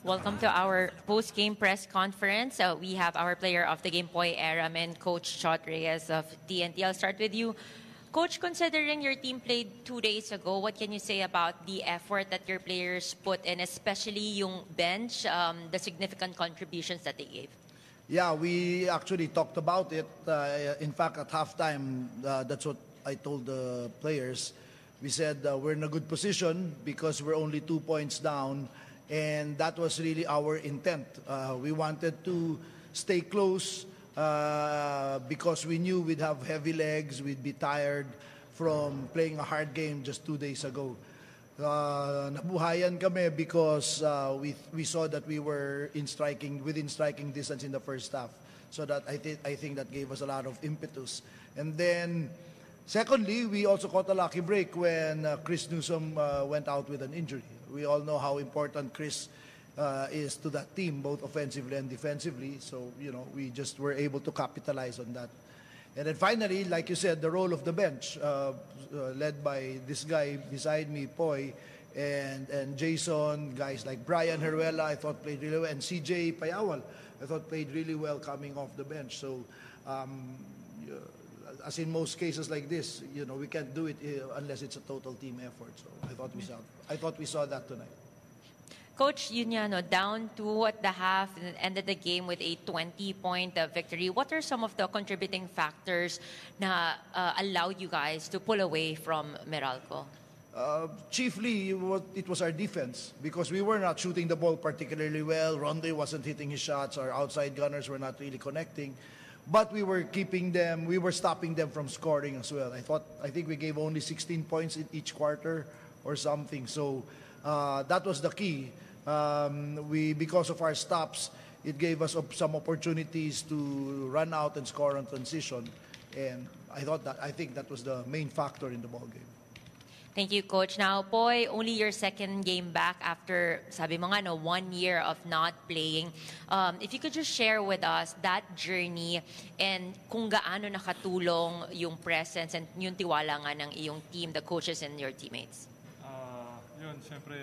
Welcome to our post-game press conference. We have our player of the game, Poy Aram, and Coach Chot Reyes of TNT. I'll start with you. Coach, considering your team played 2 days ago, what can you say about the effort that your players put in, especially yung bench, the significant contributions that they gave? Yeah, we actually talked about it. In fact, at halftime, that's what I told the players. We said we're in a good position because we're only 2 points down, and that was really our intent. We wanted to stay close because we knew we'd have heavy legs, we'd be tired from playing a hard game just 2 days ago. Nabuhayan kami because we saw that we were within striking distance in the first half. So that I think that gave us a lot of impetus. And then, secondly, we also caught a lucky break when Chris Newsome went out with an injury. We all know how important Chris is to that team, both offensively and defensively. So, we just were able to capitalize on that. And then finally, like you said, the role of the bench, led by this guy beside me, Poy, and Jason, guys like Brian Heruela, I thought played really well, and CJ Payawal, I thought played really well coming off the bench. So, as in most cases like this, we can't do it unless it's a total team effort. So I thought we saw that tonight. Coach, down 2 at the half and ended the game with a 20-point victory. What are some of the contributing factors na allowed you guys to pull away from Meralco? Chiefly, it was our defense because we were not shooting the ball particularly well. Ronde wasn't hitting his shots. Our outside gunners were not really connecting. But we were stopping them from scoring as well. I think we gave only 16 points in each quarter or something. So that was the key. Because of our stops, it gave us some opportunities to run out and score on transition. And I think that was the main factor in the ball game. Thank you, Coach. Now, Poy, only your second game back after, sabi mo nga, 1 year of not playing. If you could just share with us that journey and kung gaano nakatulong yung presence and yung tiwala nga ng iyong team, the coaches and your teammates. Yun, siyempre,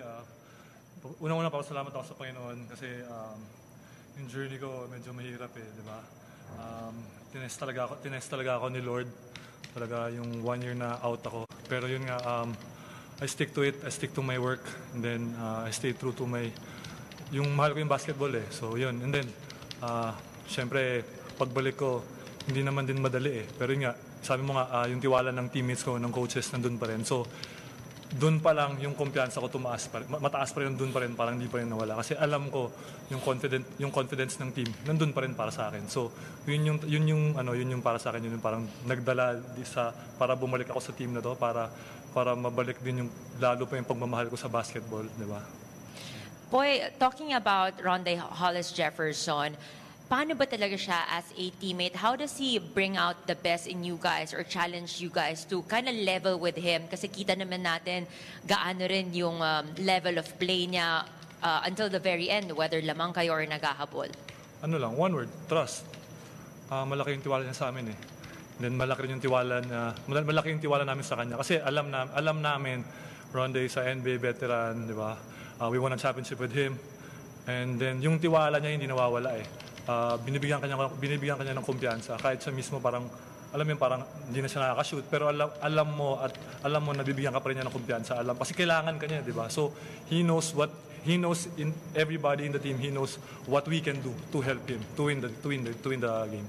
unang-una salamat ako sa Panginoon kasi yung journey ko medyo mahirap di ba? Tinest talaga ako ni Lord. Talaga yung 1 year na out ako. Pero yun nga, I stick to it. I stick to my work. And then, I stay true to yung mahal ko yung basketball So, yun. And then, syempre, pagbalik ko, hindi naman din madali Pero yun nga, sabi mo nga, yung tiwala ng teammates ko, ng coaches, nandun pa rin. So, dun pa lang yung kumpiyansa ko mataas pa rin, dun pa rin, parang hindi pa rin nawala. Kasi alam ko yung confidence ng team, nandun pa rin para sa akin. So, yun yung para sa akin, yun yung parang nagdala para bumalik ako sa team na to, para mabalik din yung lalo pa yung pagmamahal ko sa basketball, di ba? Boy, talking about Ronde Hollis Jefferson, paano ba talaga siya as a teammate? How does he bring out the best in you guys or challenge you guys to kind of level with him? Kasi kita naman natin gaano rin yung level of play niya until the very end, whether lamang kayo or naghahabol. Ano lang, one word, trust. Malaki yung tiwala niya sa amin Then malaki rin yung malaki yung tiwala namin sa kanya. Kasi alam namin, Ronde sa NBA veteran, di ba? We won a championship with him. And then yung tiwala niya hindi nawawala binibigyan kanya ng kumpiyansa kahit siya mismo parang parang hindi na siya nakaka-shoot pero alam mo nabibigyan ka pa rin niya ng kumpiyansa kasi kailangan kanya di ba so he knows in everybody in the team he knows what we can do to help him to win the game.